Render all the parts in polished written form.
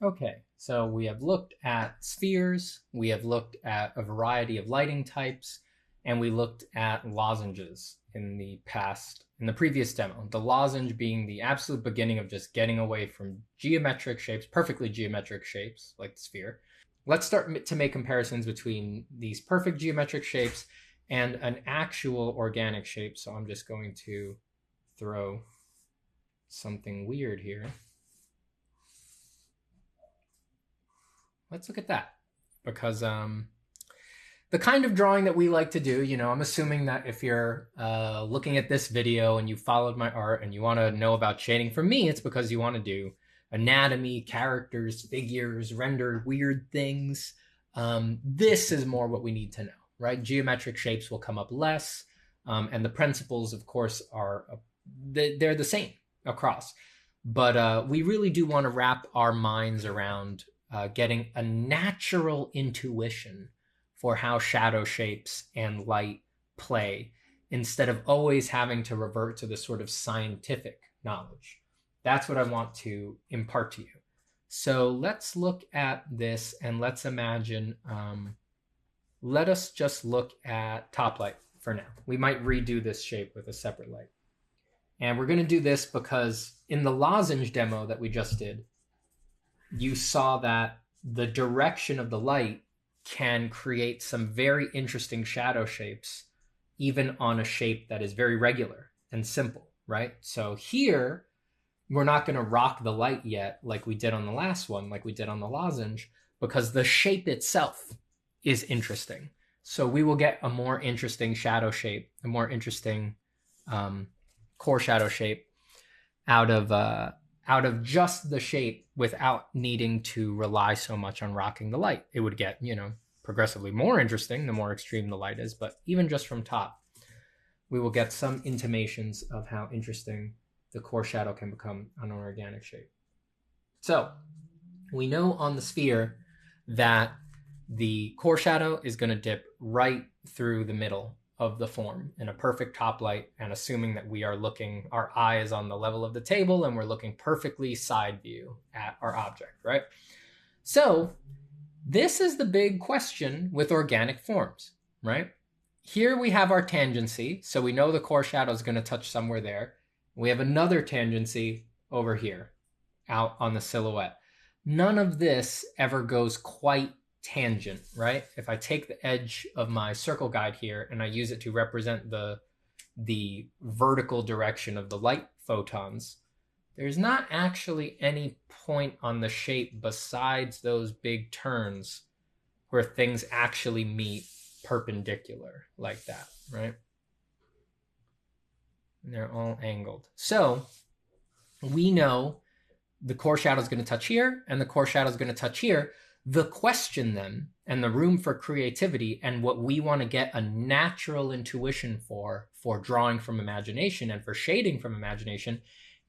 Okay, so we have looked at spheres, we have looked at a variety of lighting types, and we looked at lozenges in the previous demo. The lozenge being the absolute beginning of just getting away from geometric shapes, perfectly geometric shapes like the sphere. Let's start to make comparisons between these perfect geometric shapes and an actual organic shape. So I'm just going to throw something weird here. Let's look at that, because the kind of drawing that we like to do, I'm assuming that if you're looking at this video and you followed my art and you want to know about shading, for me, it's because you want to do anatomy, characters, figures, render weird things. This is more what we need to know, right? Geometric shapes will come up less, and the principles, of course, they're the same across. But we really do want to wrap our minds around getting a natural intuition for how shadow shapes and light play, instead of always having to revert to the sort of scientific knowledge. That's what I want to impart to you. So let's look at this and let's imagine, let us just look at top light for now. We might redo this shape with a separate light. And we're going to do this because in the lozenge demo that we just did, you saw that the direction of the light can create some very interesting shadow shapes, even on a shape that is very regular and simple, right? So here, we're not going to rock the light yet like we did on the last one, like we did on the lozenge, because the shape itself is interesting. So we will get a more interesting shadow shape, a more interesting core shadow shape out of just the shape without needing to rely so much on rocking the light. It would get, progressively more interesting the more extreme the light is, but even just from top, we will get some intimations of how interesting the core shadow can become on an organic shape. So we know on the sphere that the core shadow is going to dip right through the middle of the form in a perfect top light, and assuming that we are looking, our eye is on the level of the table and we're looking perfectly side view at our object, right? So this is the big question with organic forms, right? Here we have our tangency, so we know the core shadow is going to touch somewhere there. We have another tangency over here out on the silhouette. None of this ever goes quite tangent, right? If I take the edge of my circle guide here and I use it to represent the vertical direction of the light photons, there's not actually any point on the shape besides those big turns where things actually meet perpendicular like that, right? And they're all angled. So we know the core shadow is going to touch here and the core shadow is going to touch here. The question then, and the room for creativity, and what we want to get a natural intuition for drawing from imagination and for shading from imagination,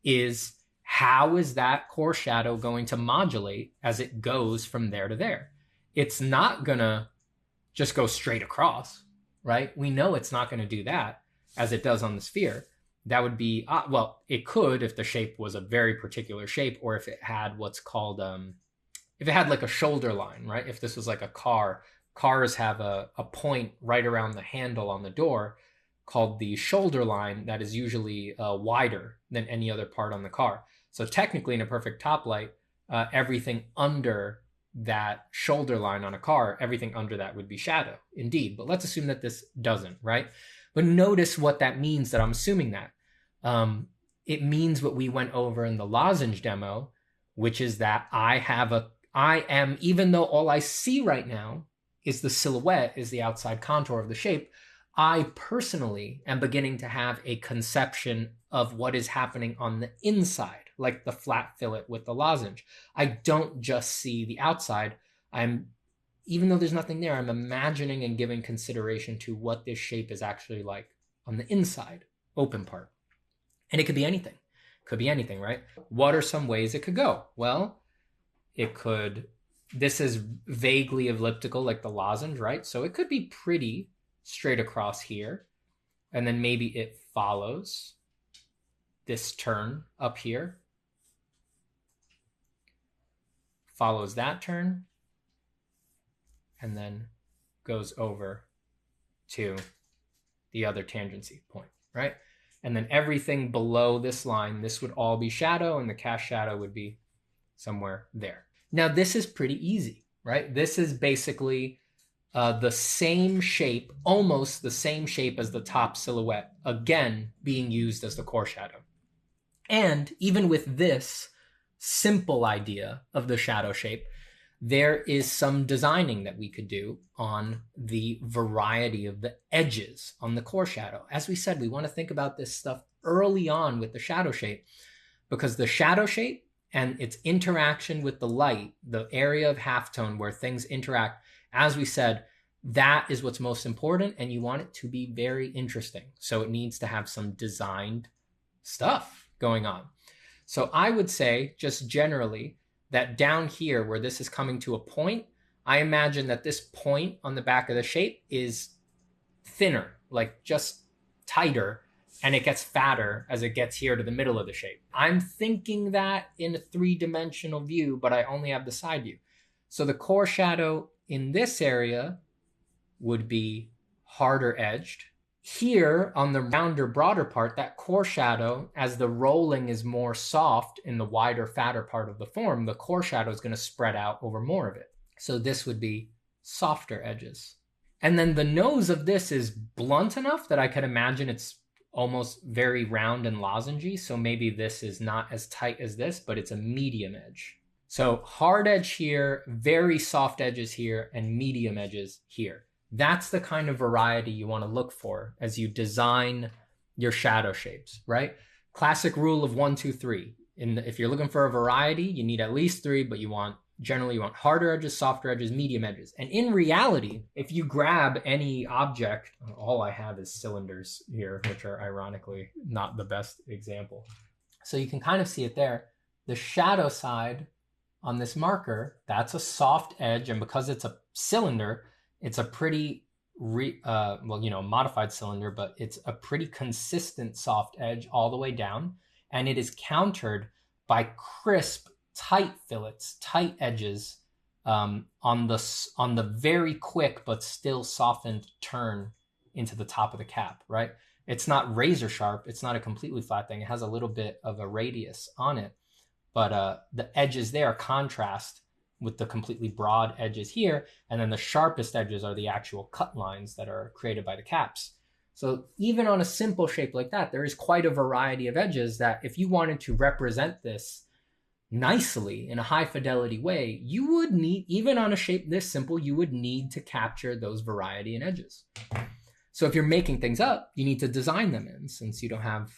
is how is that core shadow going to modulate as it goes from there to there? It's not going to just go straight across, right? We know it's not going to do that as it does on the sphere. That would be, well, it could if the shape was a very particular shape, or if it had what's called, if it had like a shoulder line, right? If this was like a car, cars have a point right around the handle on the door called the shoulder line that is usually wider than any other part on the car. So technically in a perfect top light, everything under that shoulder line on a car, everything under that would be shadow, indeed. But let's assume that this doesn't, right? But notice what that means, that I'm assuming that. It means what we went over in the lozenge demo, which is that I am, even though all I see right now is the silhouette, is the outside contour of the shape, I personally am beginning to have a conception of what is happening on the inside, like the flat fillet with the lozenge. I don't just see the outside. Even though there's nothing there, I'm imagining and giving consideration to what this shape is actually like on the inside, open part. And it could be anything. Could be anything, right? What are some ways it could go? Well, this is vaguely elliptical like the lozenge, right? So it could be pretty straight across here. And then maybe it follows this turn up here, follows that turn, and then goes over to the other tangency point, right? And then everything below this line, this would all be shadow, and the cast shadow would be somewhere there. Now, this is pretty easy, right? This is basically the same shape, almost the same shape as the top silhouette, again, being used as the core shadow. And even with this simple idea of the shadow shape, there is some designing that we could do on the variety of the edges on the core shadow. As we said, we want to think about this stuff early on with the shadow shape, because the shadow shape and its interaction with the light, the area of halftone where things interact, as we said, that is what's most important, and you want it to be very interesting. So it needs to have some designed stuff going on. So I would say, just generally, that down here where this is coming to a point, I imagine that this point on the back of the shape is thinner, like just tighter, and it gets fatter as it gets here to the middle of the shape. I'm thinking that in a three-dimensional view, but I only have the side view. So the core shadow in this area would be harder edged. Here on the rounder, broader part, that core shadow, as the rolling is more soft in the wider, fatter part of the form, the core shadow is going to spread out over more of it. So this would be softer edges. And then the nose of this is blunt enough that I could imagine it's almost very round and lozengey. So maybe this is not as tight as this, but it's a medium edge. So hard edge here, very soft edges here, and medium edges here. That's the kind of variety you want to look for as you design your shadow shapes, right? Classic rule of 1, 2, 3. If you're looking for a variety, you need at least 3, but generally you want harder edges, softer edges, medium edges. And in reality, if you grab any object, all I have is cylinders here, which are ironically not the best example. So you can kind of see it there. The shadow side on this marker, that's a soft edge. And because it's a cylinder, it's a pretty, modified cylinder, but it's a pretty consistent soft edge all the way down. And it is countered by crisp, tight fillets, tight edges on the very quick but still softened turn into the top of the cap, right? It's not razor sharp. It's not a completely flat thing. It has a little bit of a radius on it, but the edges there contrast with the completely broad edges here. And then the sharpest edges are the actual cut lines that are created by the caps. So even on a simple shape like that, there is quite a variety of edges that if you wanted to represent this nicely in a high fidelity way, you would need, even on a shape this simple, you would need to capture those variety in edges. So if you're making things up, you need to design them in, since you don't have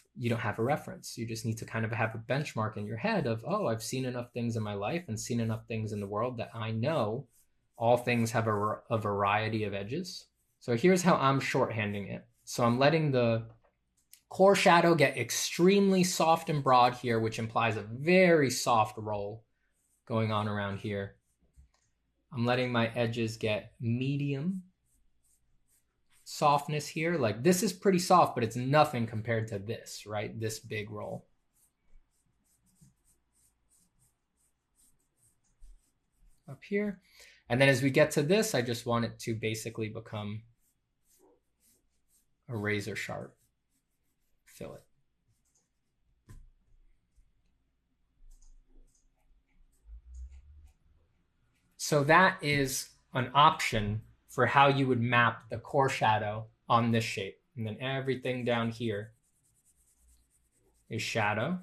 a reference. You just need to kind of have a benchmark in your head of, oh, I've seen enough things in my life and seen enough things in the world that I know all things have a variety of edges. So here's how I'm shorthanding it. So I'm letting the core shadow get extremely soft and broad here, which implies a very soft roll going on around here. I'm letting my edges get medium softness here. Like this is pretty soft, but it's nothing compared to this, right? This big roll. Up here. And then as we get to this, I just want it to basically become a razor sharp fillet. So that is an option for how you would map the core shadow on this shape. And then everything down here is shadow.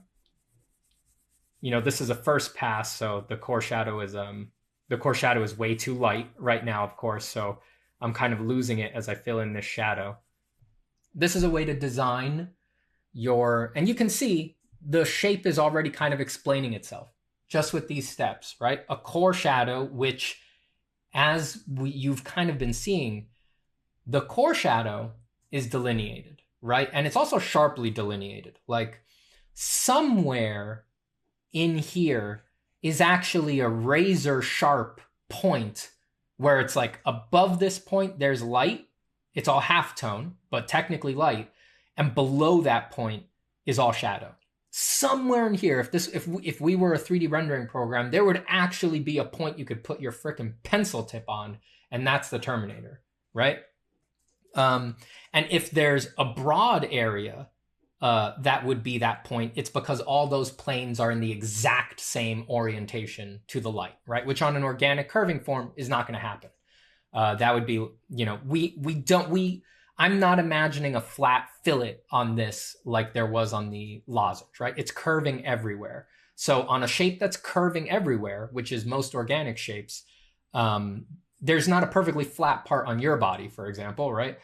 You know, this is a first pass, so the core shadow is way too light right now, of course, so I'm kind of losing it as I fill in this shadow. This is a way to design and you can see the shape is already kind of explaining itself just with these steps, right? A core shadow, which you've kind of been seeing, the core shadow is delineated, right? And it's also sharply delineated. Like somewhere in here is actually a razor sharp point where it's like above this point, there's light. It's all halftone, but technically light. And below that point is all shadow. somewhere in here, if we were a 3D rendering program, there would actually be a point you could put your freaking pencil tip on, and that's the Terminator, right? And if there's a broad area, that would be that point. It's because all those planes are in the exact same orientation to the light, right? Which on an organic curving form is not going to happen. That would be, I'm not imagining a flat fillet on this like there was on the lozenge, right? It's curving everywhere. So on a shape that's curving everywhere, which is most organic shapes, there's not a perfectly flat part on your body, for example, right?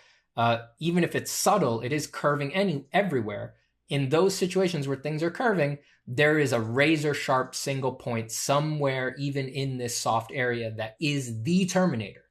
Even if it's subtle, it is curving everywhere. In those situations where things are curving, there is a razor sharp single point somewhere, even in this soft area, that is the Terminator.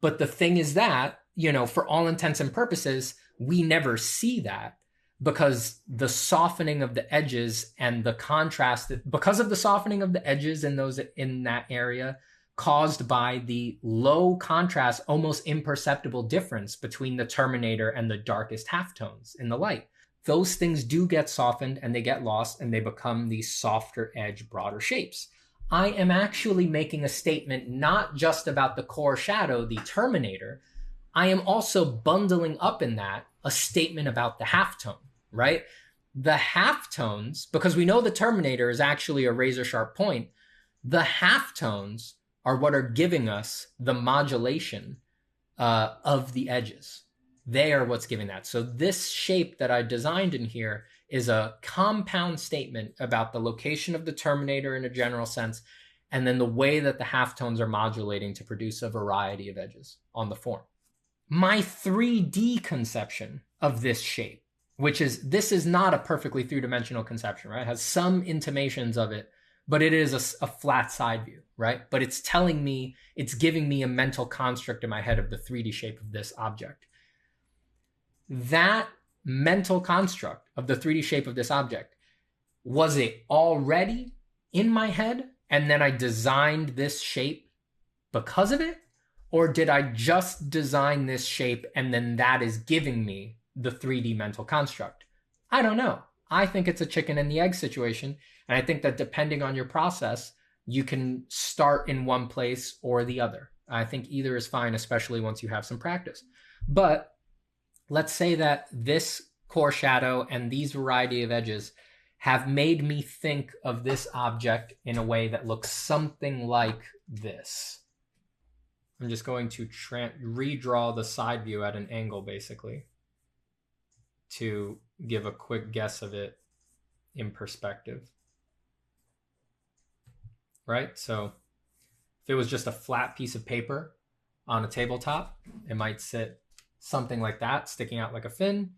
But the thing is that, for all intents and purposes, we never see that because the softening of the edges and the contrast, because of the softening of the edges in that area, caused by the low contrast, almost imperceptible difference between the Terminator and the darkest halftones in the light. Those things do get softened and they get lost and they become these softer edge, broader shapes. I am actually making a statement not just about the core shadow, the Terminator. I am also bundling up in that a statement about the halftone, right? The halftones, because we know the Terminator is actually a razor sharp point, the halftones are what are giving us the modulation of the edges. They are what's giving that. So this shape that I designed in here is a compound statement about the location of the Terminator in a general sense, and then the way that the halftones are modulating to produce a variety of edges on the form. My 3D conception of this shape, this is not a perfectly three-dimensional conception, right? It has some intimations of it, but it is a flat side view, right? But it's giving me a mental construct in my head of the 3D shape of this object. That mental construct of the 3D shape of this object, was it already in my head and then I designed this shape because of it? Or did I just design this shape and then that is giving me the 3D mental construct? I don't know. I think it's a chicken and the egg situation. And I think that depending on your process, you can start in one place or the other. I think either is fine, especially once you have some practice. But let's say that this core shadow and these variety of edges have made me think of this object in a way that looks something like this. I'm just going to redraw the side view at an angle, basically, to give a quick guess of it in perspective. Right? So if it was just a flat piece of paper on a tabletop, it might sit something like that, sticking out like a fin.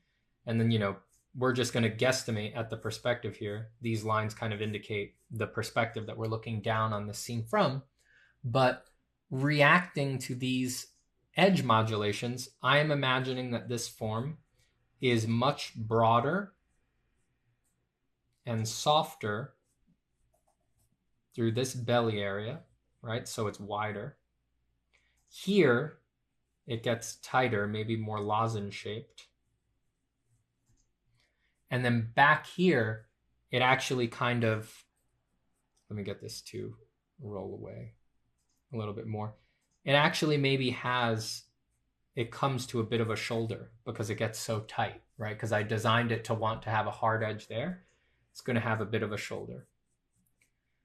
And then, we're just going to guesstimate at the perspective here. These lines kind of indicate the perspective that we're looking down on the scene from. But reacting to these edge modulations, I am imagining that this form is much broader and softer through this belly area, right? So it's wider. Here, it gets tighter, maybe more lozenge shaped. And then back here, it actually kind of, let me get this to roll away a little bit more. It actually maybe it comes to a bit of a shoulder because it gets so tight, right? Because I designed it to want to have a hard edge there. It's going to have a bit of a shoulder.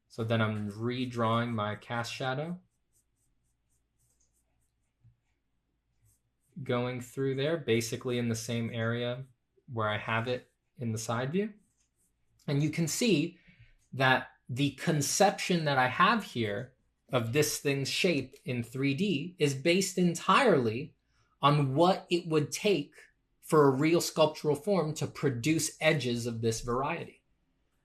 So then I'm redrawing my cast shadow, going through there, basically in the same area where I have it in the side view. And you can see that the conception that I have here of this thing's shape in 3D is based entirely on what it would take for a real sculptural form to produce edges of this variety.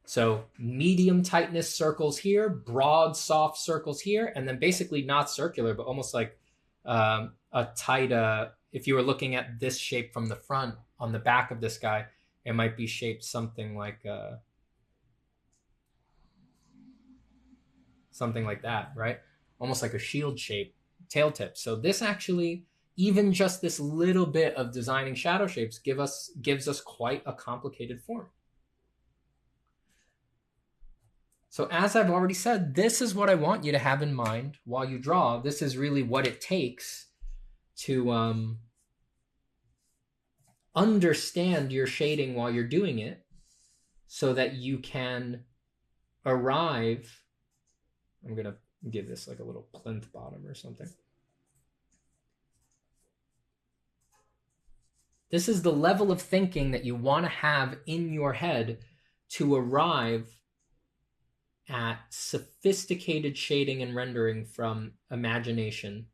So medium tightness circles here, broad, soft circles here, and then basically not circular, but almost like a tight, if you were looking at this shape from the front on the back of this guy, it might be shaped something like that, right? Almost like a shield shape tail tip. So this actually, even just this little bit of designing shadow shapes gives us quite a complicated form. So as I've already said, this is what I want you to have in mind while you draw. This is really what it takes to understand your shading while you're doing it so that you can arrive. I'm going to give this like a little plinth bottom or something. This is the level of thinking that you want to have in your head to arrive at sophisticated shading and rendering from imagination,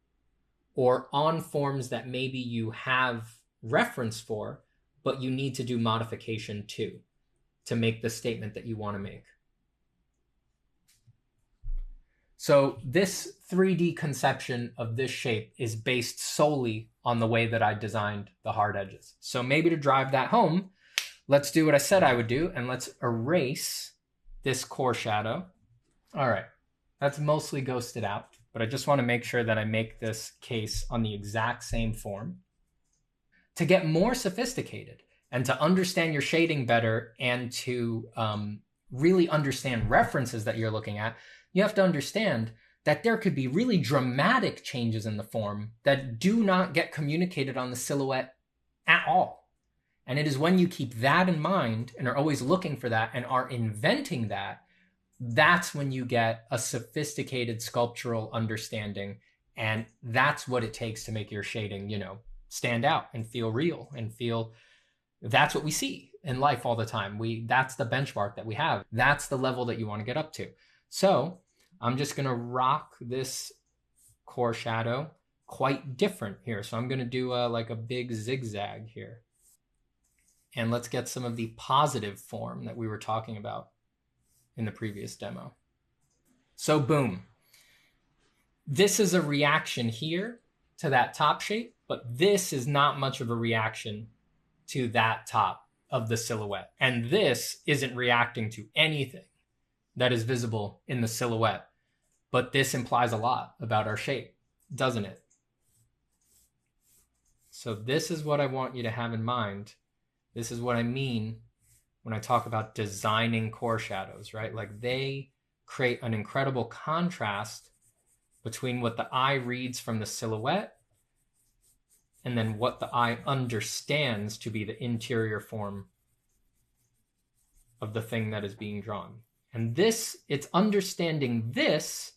or on forms that maybe you have reference for, but you need to do modification to make the statement that you want to make. So this 3D conception of this shape is based solely on the way that I designed the hard edges. So maybe to drive that home, let's do what I said I would do, and let's erase this core shadow. All right, that's mostly ghosted out, but I just want to make sure that I make this case on the exact same form. To get more sophisticated and to understand your shading better and to really understand references that you're looking at, you have to understand that there could be really dramatic changes in the form that do not get communicated on the silhouette at all. And it is when you keep that in mind and are always looking for that and are inventing that, that's when you get a sophisticated sculptural understanding. And that's what it takes to make your shading, you know, stand out and feel real and feel that's what we see in life all the time. That's the benchmark that we have. That's the level that you want to get up to. So I'm just going to rock this core shadow quite different here. So I'm going to do like a big zigzag here. And let's get some of the positive form that we were talking about in the previous demo. So boom. This is a reaction here to that top shape, but this is not much of a reaction to that top of the silhouette. And this isn't reacting to anything that is visible in the silhouette. But this implies a lot about our shape, doesn't it? So this is what I want you to have in mind. This is what I mean when I talk about designing core shadows, right? Like they create an incredible contrast between what the eye reads from the silhouette and then what the eye understands to be the interior form of the thing that is being drawn. And this, it's understanding this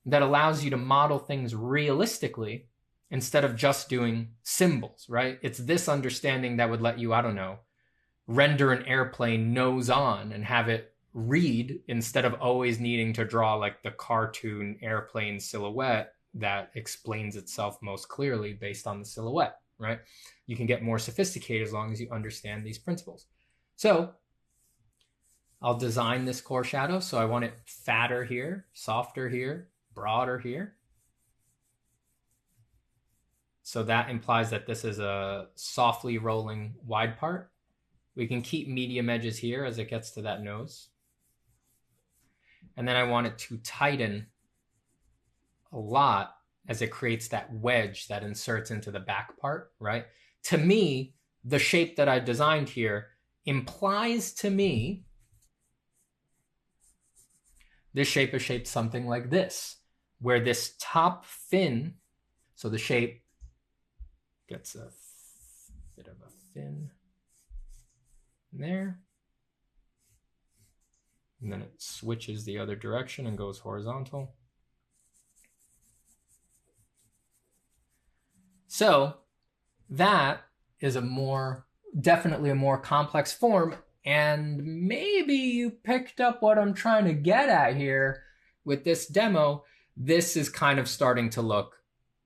that allows you to model things realistically instead of just doing symbols, right? It's this understanding that would let you, I don't know, render an airplane nose on and have it read instead of always needing to draw like the cartoon airplane silhouette that explains itself most clearly based on the silhouette, right? You can get more sophisticated as long as you understand these principles. So I'll design this core shadow. So I want it fatter here, softer here, broader here. So that implies that this is a softly rolling wide part. We can keep medium edges here as it gets to that nose. And then I want it to tighten a lot as it creates that wedge that inserts into the back part, right? To me, the shape that I designed here implies to me this shape is shaped something like this, where this top fin, so the shape gets a bit of a fin there, and then it switches the other direction and goes horizontal. So that is definitely a more complex form. And maybe you picked up what I'm trying to get at here with this demo. This is kind of starting to look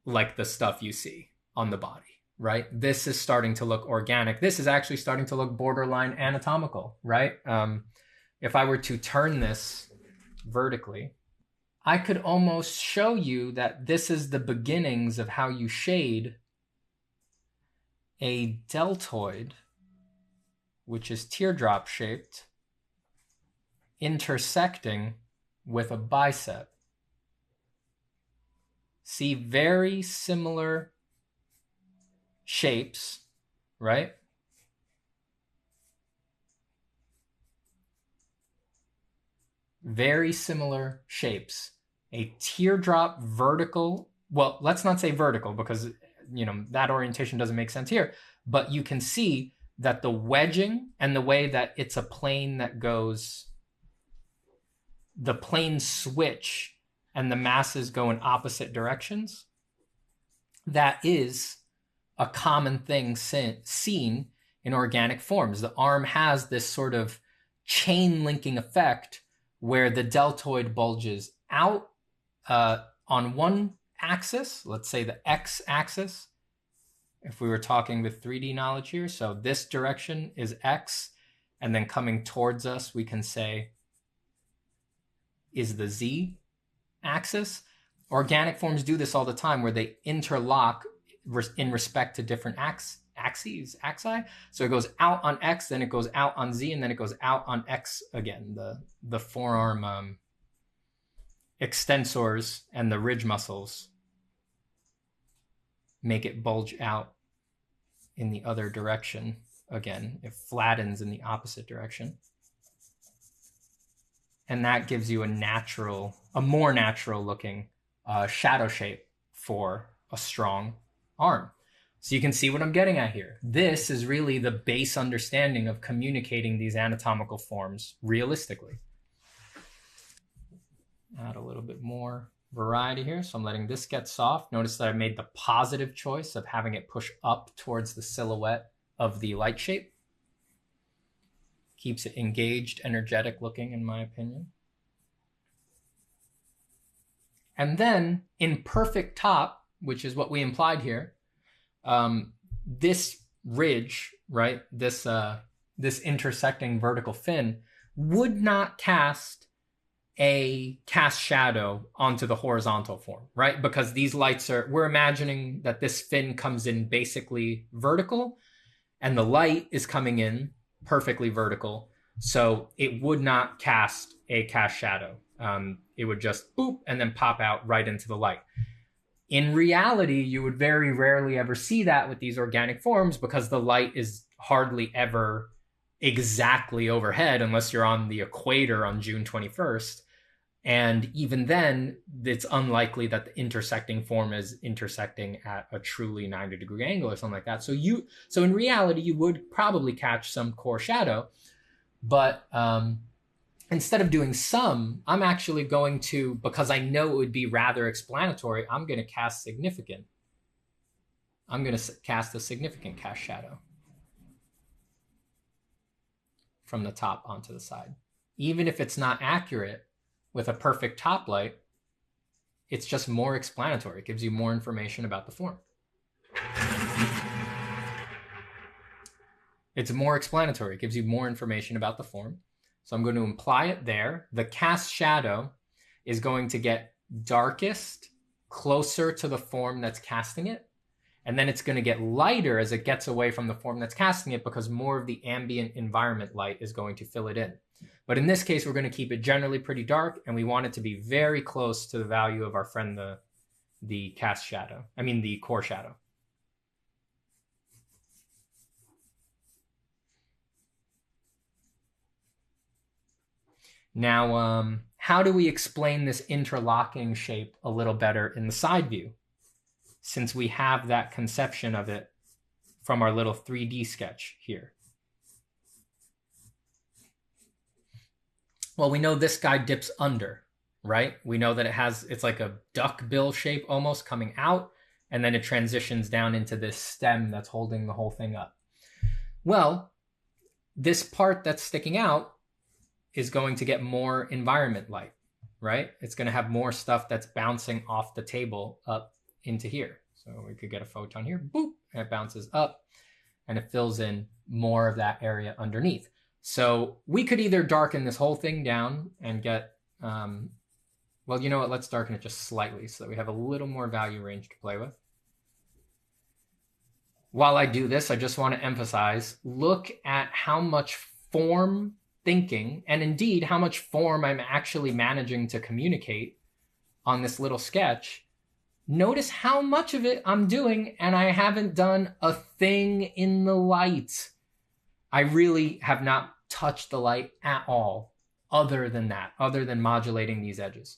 like the stuff you see on the body, right? This is starting to look organic. This is actually starting to look borderline anatomical, right? If I were to turn this vertically, I could almost show you that this is the beginnings of how you shade a deltoid, which is teardrop shaped, intersecting with a bicep. See, very similar shapes, right? very similar shapes. A teardrop vertical, well, let's not say vertical because, that orientation doesn't make sense here, but you can see that the wedging and the way that it's a plane that goes, the planes switch and the masses go in opposite directions, that is a common thing seen in organic forms. The arm has this sort of chain linking effect where the deltoid bulges out on one axis, let's say the x axis, if we were talking with 3D knowledge here. So this direction is x, and then coming towards us, we can say is the z axis. Organic forms do this all the time where they interlock in respect to different axi. So it goes out on x, then it goes out on z, and then it goes out on x again. The forearm extensors and the ridge muscles make it bulge out in the other direction. Again, it flattens in the opposite direction. And that gives you a more natural looking shadow shape for a strong arm. So you can see what I'm getting at here. This is really the base understanding of communicating these anatomical forms realistically. Add a little bit more variety here. So I'm letting this get soft. Notice that I made the positive choice of having it push up towards the silhouette of the light shape. Keeps it engaged, energetic looking, in my opinion. And then in perfect top, which is what we implied here, this ridge, right, this intersecting vertical fin would not cast a cast shadow onto the horizontal form, right? Because these lights we're imagining that this fin comes in basically vertical and the light is coming in perfectly vertical. So it would not cast a cast shadow. It would just boop and then pop out right into the light. In reality, you would very rarely ever see that with these organic forms because the light is hardly ever exactly overhead unless you're on the equator on June 21st. And even then, it's unlikely that the intersecting form is intersecting at a truly 90-degree angle or something like that. So in reality, you would probably catch some core shadow. But instead of doing some, I'm actually going to, because I know it would be rather explanatory, I'm going to cast significant. I'm going to cast a significant cast shadow from the top onto the side. Even if it's not accurate with a perfect top light, it's just more explanatory. It gives you more information about the form. It's more explanatory. It gives you more information about the form. So I'm going to imply it there. The cast shadow is going to get darkest closer to the form that's casting it. And then it's going to get lighter as it gets away from the form that's casting it because more of the ambient environment light is going to fill it in. But in this case, we're going to keep it generally pretty dark, and we want it to be very close to the value of our friend, the cast shadow. I mean, the core shadow. Now, how do we explain this interlocking shape a little better in the side view, since we have that conception of it from our little 3D sketch here? Well, we know this guy dips under, right? We know that it's like a duck bill shape almost coming out, and then it transitions down into this stem that's holding the whole thing up. Well, this part that's sticking out is going to get more environment light, right? It's going to have more stuff that's bouncing off the table up into here. So we could get a photon here, boop, and it bounces up, and it fills in more of that area underneath. So we could either darken this whole thing down and get, well, you know what? Let's darken it just slightly so that we have a little more value range to play with. While I do this, I just want to emphasize, look at how much form thinking, and indeed how much form I'm actually managing to communicate on this little sketch. Notice how much of it I'm doing, and I haven't done a thing in the light. I really have not touched the light at all. other than that, other than modulating these edges.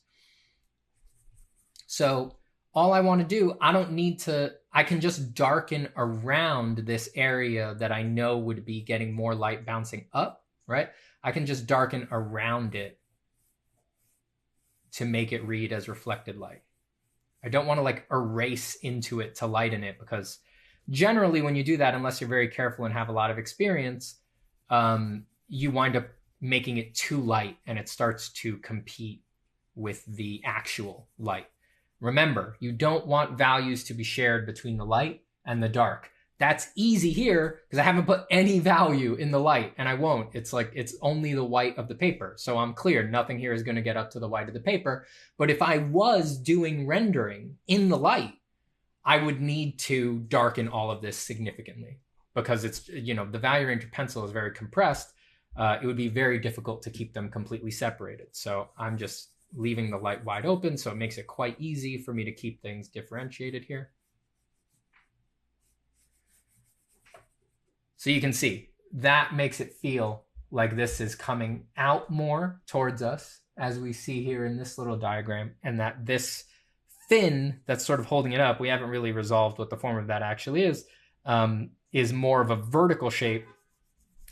So all I want to do, I can just darken around this area that I know would be getting more light bouncing up, right? I can just darken around it to make it read as reflected light. I don't want to like erase into it to lighten it, because generally when you do that, unless you're very careful and have a lot of experience, you wind up making it too light and it starts to compete with the actual light. Remember, you don't want values to be shared between the light and the dark. That's easy here because I haven't put any value in the light, and I won't. It's like it's only the white of the paper. So I'm clear, nothing here is going to get up to the white of the paper. But if I was doing rendering in the light, I would need to darken all of this significantly, because it's, the value range of pencil is very compressed. It would be very difficult to keep them completely separated. So I'm just leaving the light wide open, so it makes it quite easy for me to keep things differentiated here. So you can see that makes it feel like this is coming out more towards us, as we see here in this little diagram, and that this fin that's sort of holding it up, we haven't really resolved what the form of that actually is more of a vertical shape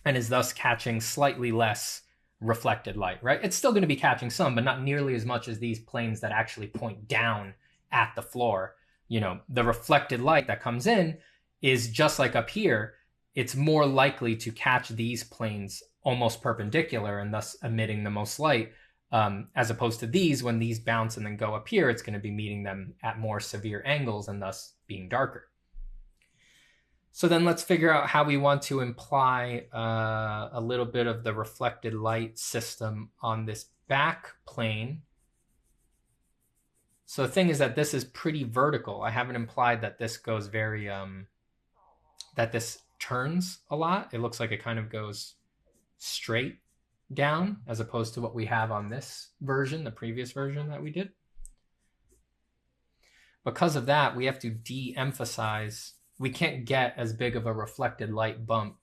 and is thus catching slightly less reflected light, right? It's still going to be catching some, but not nearly as much as these planes that actually point down at the floor. The reflected light that comes in is just like up here. It's more likely to catch these planes almost perpendicular and thus emitting the most light, as opposed to these, when these bounce and then go up here, it's going to be meeting them at more severe angles and thus being darker. So then let's figure out how we want to imply a little bit of the reflected light system on this back plane. So the thing is that this is pretty vertical. I haven't implied that this goes very, that this turns a lot. It looks like it kind of goes straight down, as opposed to what we have on this version, the previous version that we did. Because of that, we have to de-emphasize. We can't get as big of a reflected light bump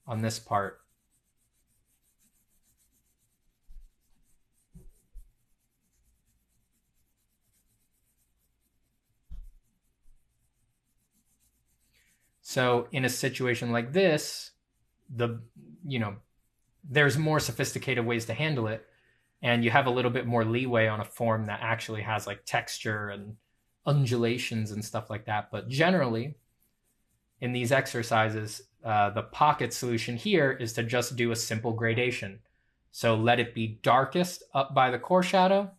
on this part. So in a situation like this, there's more sophisticated ways to handle it, and you have a little bit more leeway on a form that actually has like texture and undulations and stuff like that. But generally, in these exercises, the pocket solution here is to just do a simple gradation. So let it be darkest up by the core shadow,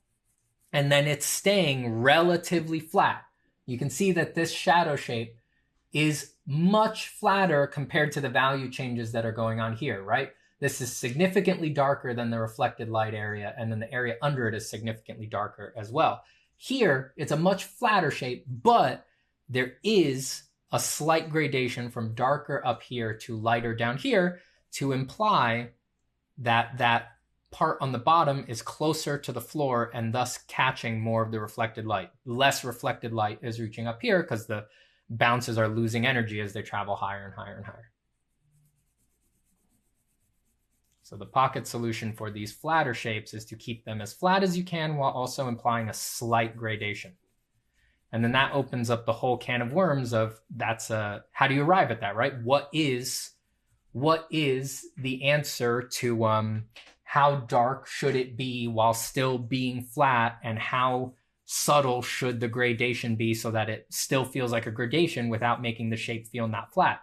and then it's staying relatively flat. You can see that this shadow shape is much flatter compared to the value changes that are going on here, right? This is significantly darker than the reflected light area, and then the area under it is significantly darker as well. Here, it's a much flatter shape, but there is a slight gradation from darker up here to lighter down here to imply that that part on the bottom is closer to the floor and thus catching more of the reflected light. Less reflected light is reaching up here because the bounces are losing energy as they travel higher and higher and higher. So the pocket solution for these flatter shapes is to keep them as flat as you can while also implying a slight gradation. And then that opens up the whole can of worms of how do you arrive at that, right? What is the answer to how dark should it be while still being flat, and how subtle should the gradation be so that it still feels like a gradation without making the shape feel not flat?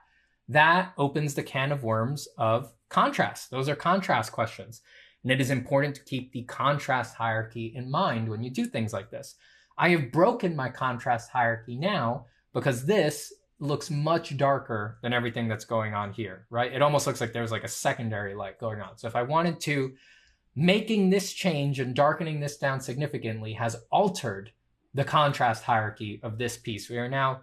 That opens the can of worms of contrast. Those are contrast questions. And it is important to keep the contrast hierarchy in mind when you do things like this. I have broken my contrast hierarchy now because this looks much darker than everything that's going on here, right? It almost looks like there's like a secondary light going on. So if I wanted to, making this change and darkening this down significantly has altered the contrast hierarchy of this piece. We are now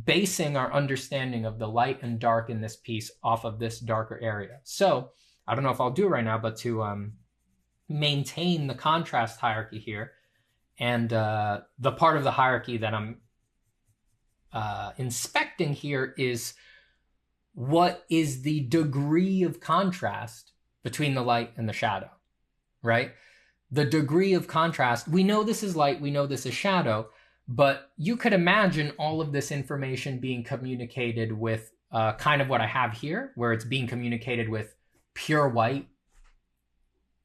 basing our understanding of the light and dark in this piece off of this darker area. So I don't know if I'll do it right now, but to maintain the contrast hierarchy here, and the part of the hierarchy that I'm inspecting here is what is the degree of contrast between the light and the shadow, right? The degree of contrast, we know this is light, we know this is shadow, but you could imagine all of this information being communicated with kind of what I have here, where it's being communicated with pure white,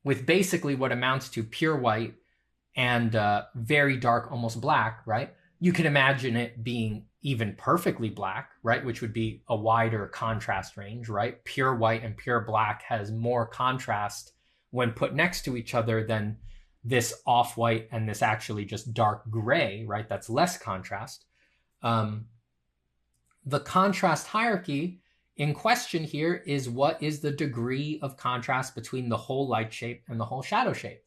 with basically what amounts to pure white and very dark, almost black, right? You can imagine it being even perfectly black, right? Which would be a wider contrast range, right? Pure white and pure black has more contrast when put next to each other than this off-white and this actually just dark gray, right? That's less contrast. The contrast hierarchy in question here is what is the degree of contrast between the whole light shape and the whole shadow shape.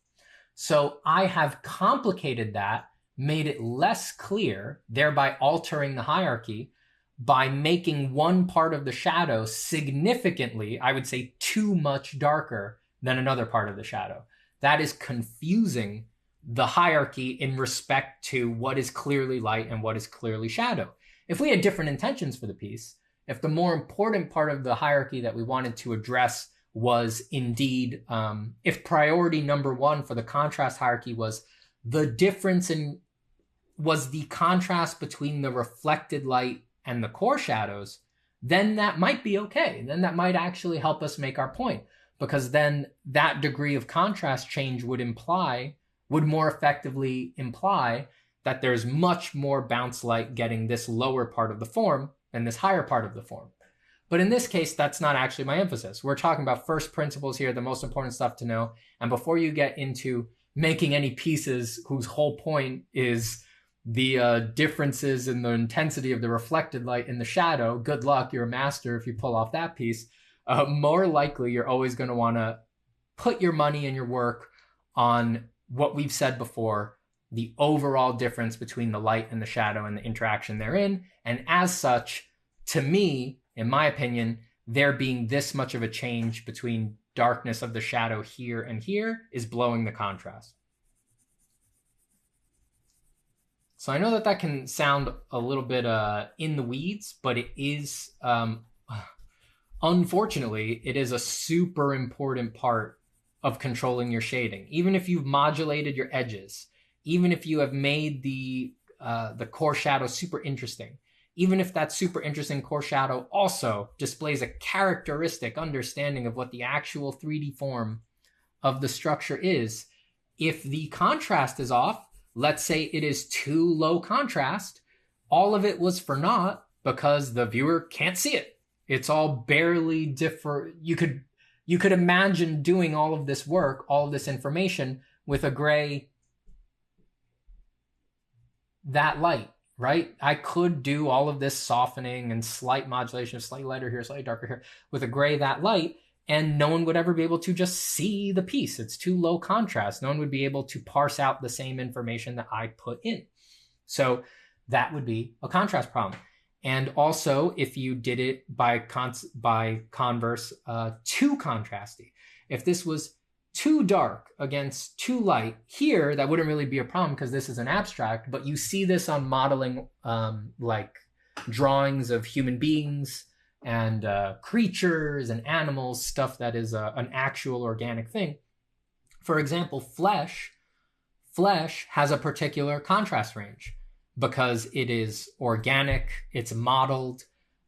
So I have complicated that, made it less clear, thereby altering the hierarchy by making one part of the shadow significantly, I would say too much darker than another part of the shadow. That is confusing the hierarchy in respect to what is clearly light and what is clearly shadow. If we had different intentions for the piece, if the more important part of the hierarchy that we wanted to address was indeed, if priority number one for the contrast hierarchy was the difference in, was the contrast between the reflected light and the core shadows, then that might be okay. Then that might actually help us make our point, because then that degree of contrast change would more effectively imply that there's much more bounce light getting this lower part of the form than this higher part of the form. But in this case, that's not actually my emphasis. We're talking about first principles here, the most important stuff to know. And before you get into making any pieces whose whole point is the differences in the intensity of the reflected light in the shadow, good luck, you're a master if you pull off that piece. More likely, you're always going to want to put your money and your work on what we've said before, the overall difference between the light and the shadow and the interaction therein. And as such, to me, in my opinion, there being this much of a change between darkness of the shadow here and here is blowing the contrast. So I know that that can sound a little bit in the weeds, but it is, unfortunately, it is a super important part of controlling your shading. Even if you've modulated your edges, even if you have made the core shadow super interesting, even if that super interesting core shadow also displays a characteristic understanding of what the actual 3D form of the structure is, if the contrast is off, let's say it is too low contrast, all of it was for naught because the viewer can't see it. It's all barely different. You could imagine doing all of this work, all of this information with a gray that light, right? I could do all of this softening and slight modulation, slightly lighter here, slightly darker here, with a gray that light, and no one would ever be able to just see the piece. It's too low contrast. No one would be able to parse out the same information that I put in. So that would be a contrast problem. And also, if you did it by converse, too contrasty. If this was too dark against too light, here, that wouldn't really be a problem because this is an abstract, but you see this on modeling like drawings of human beings and creatures and animals, stuff that is an actual organic thing. For example, flesh has a particular contrast range because it is organic, it's modeled.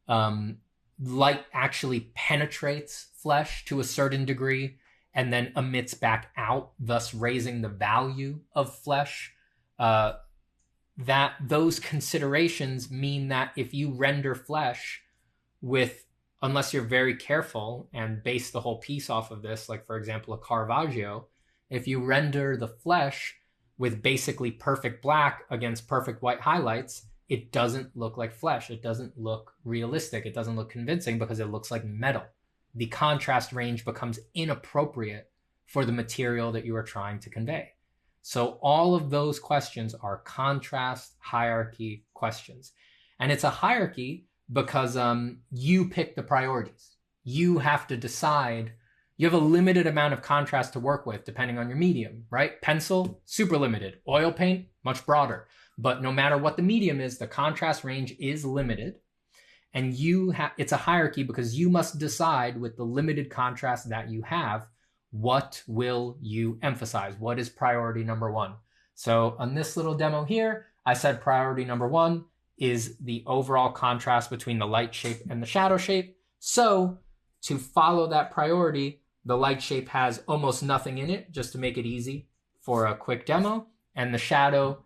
Light actually penetrates flesh to a certain degree and then emits back out, thus raising the value of flesh. That those considerations mean that if you render flesh with, unless you're very careful and base the whole piece off of this, like for example, a Caravaggio, if you render the flesh with basically perfect black against perfect white highlights, it doesn't look like flesh. It doesn't look realistic. It doesn't look convincing because it looks like metal. The contrast range becomes inappropriate for the material that you are trying to convey. So all of those questions are contrast hierarchy questions. And it's a hierarchy because you pick the priorities. You have to decide. You have a limited amount of contrast to work with depending on your medium, right? Pencil, super limited. Oil paint, much broader. But no matter what the medium is, the contrast range is limited. and it's a hierarchy because you must decide with the limited contrast that you have, what will you emphasize? What is priority number one? So on this little demo here, I said priority number one is the overall contrast between the light shape and the shadow shape. So to follow that priority, the light shape has almost nothing in it, just to make it easy for a quick demo. And the shadow,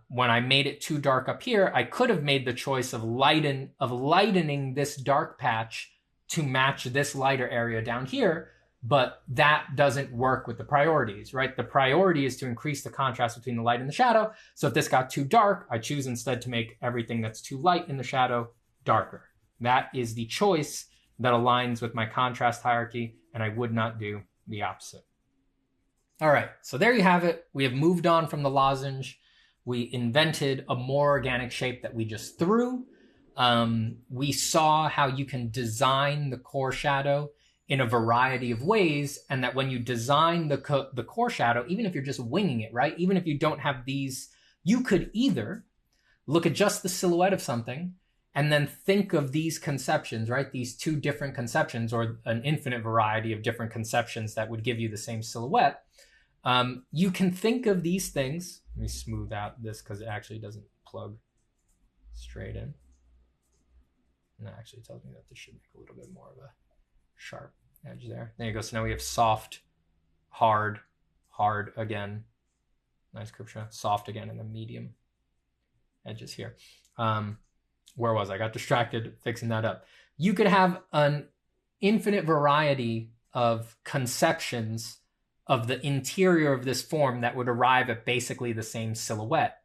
when I made it too dark up here, I could have made the choice of lightening this dark patch to match this lighter area down here, but that doesn't work with the priorities, right? The priority is to increase the contrast between the light and the shadow. So if this got too dark, I choose instead to make everything that's too light in the shadow darker. That is the choice that aligns with my contrast hierarchy, and I would not do the opposite. All right, so there you have it. We have moved on from the lozenge. We invented a more organic shape that we just threw. We saw how you can design the core shadow in a variety of ways, and that when you design the core shadow, even if you're just winging it, right? Even if you don't have these, you could either look at just the silhouette of something and then think of these conceptions, right? These two different conceptions, or an infinite variety of different conceptions that would give you the same silhouette. You can think of these things. Let me smooth out this because it actually doesn't plug straight in. And it actually tells me that this should make a little bit more of a sharp edge there. There you go. So now we have soft, hard, hard again. Nice curve shot. Soft again, and then medium edges here. Where was I? I got distracted fixing that up. You could have an infinite variety of conceptions of the interior of this form that would arrive at basically the same silhouette.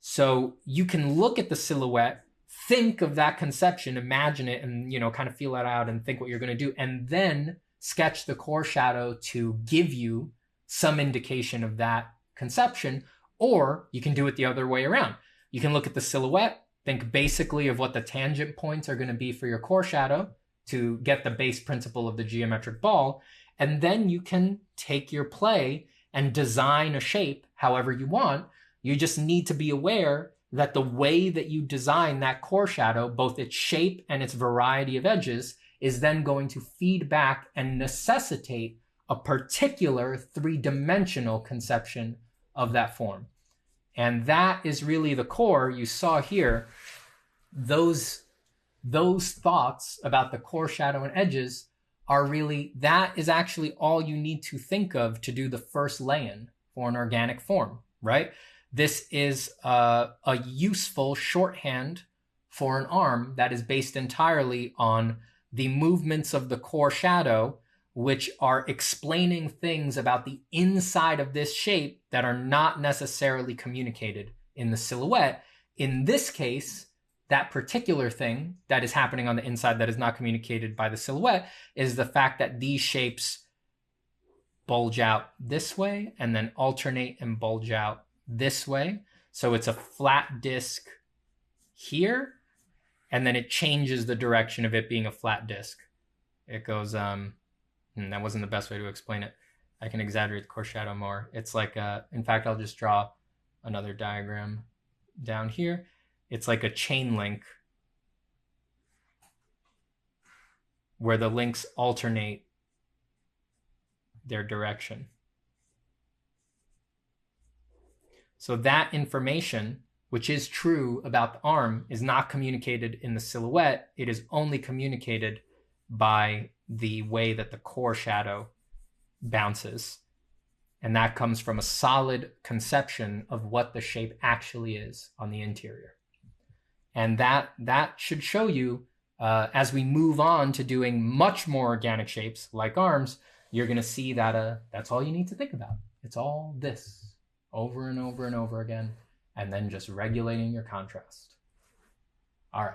So you can look at the silhouette, think of that conception, imagine it, and kind of feel it out and think what you're going to do, and then sketch the core shadow to give you some indication of that conception. Or you can do it the other way around. You can look at the silhouette, think basically of what the tangent points are going to be for your core shadow to get the base principle of the geometric ball, and then you can take your play and design a shape however you want. You just need to be aware that the way that you design that core shadow, both its shape and its variety of edges, is then going to feed back and necessitate a particular three-dimensional conception of that form. And that is really the core. You saw here, those thoughts about the core shadow and edges are really, that is actually all you need to think of to do the first lay-in for an organic form, right? This is a useful shorthand for an arm that is based entirely on the movements of the core shadow, which are explaining things about the inside of this shape that are not necessarily communicated in the silhouette. In this case, that particular thing that is happening on the inside that is not communicated by the silhouette is the fact that these shapes bulge out this way and then alternate and bulge out this way. So it's a flat disc here, and then it changes the direction of it being a flat disc. It goes, that wasn't the best way to explain it. I can exaggerate the core shadow more. It's like, in fact, I'll just draw another diagram down here. It's like a chain link where the links alternate their direction. So that information, which is true about the arm, is not communicated in the silhouette. It is only communicated by the way that the core shadow bounces. And that comes from a solid conception of what the shape actually is on the interior. And that should show you, as we move on to doing much more organic shapes like arms, you're going to see that that's all you need to think about. It's all this over and over and over again, and then just regulating your contrast. All right.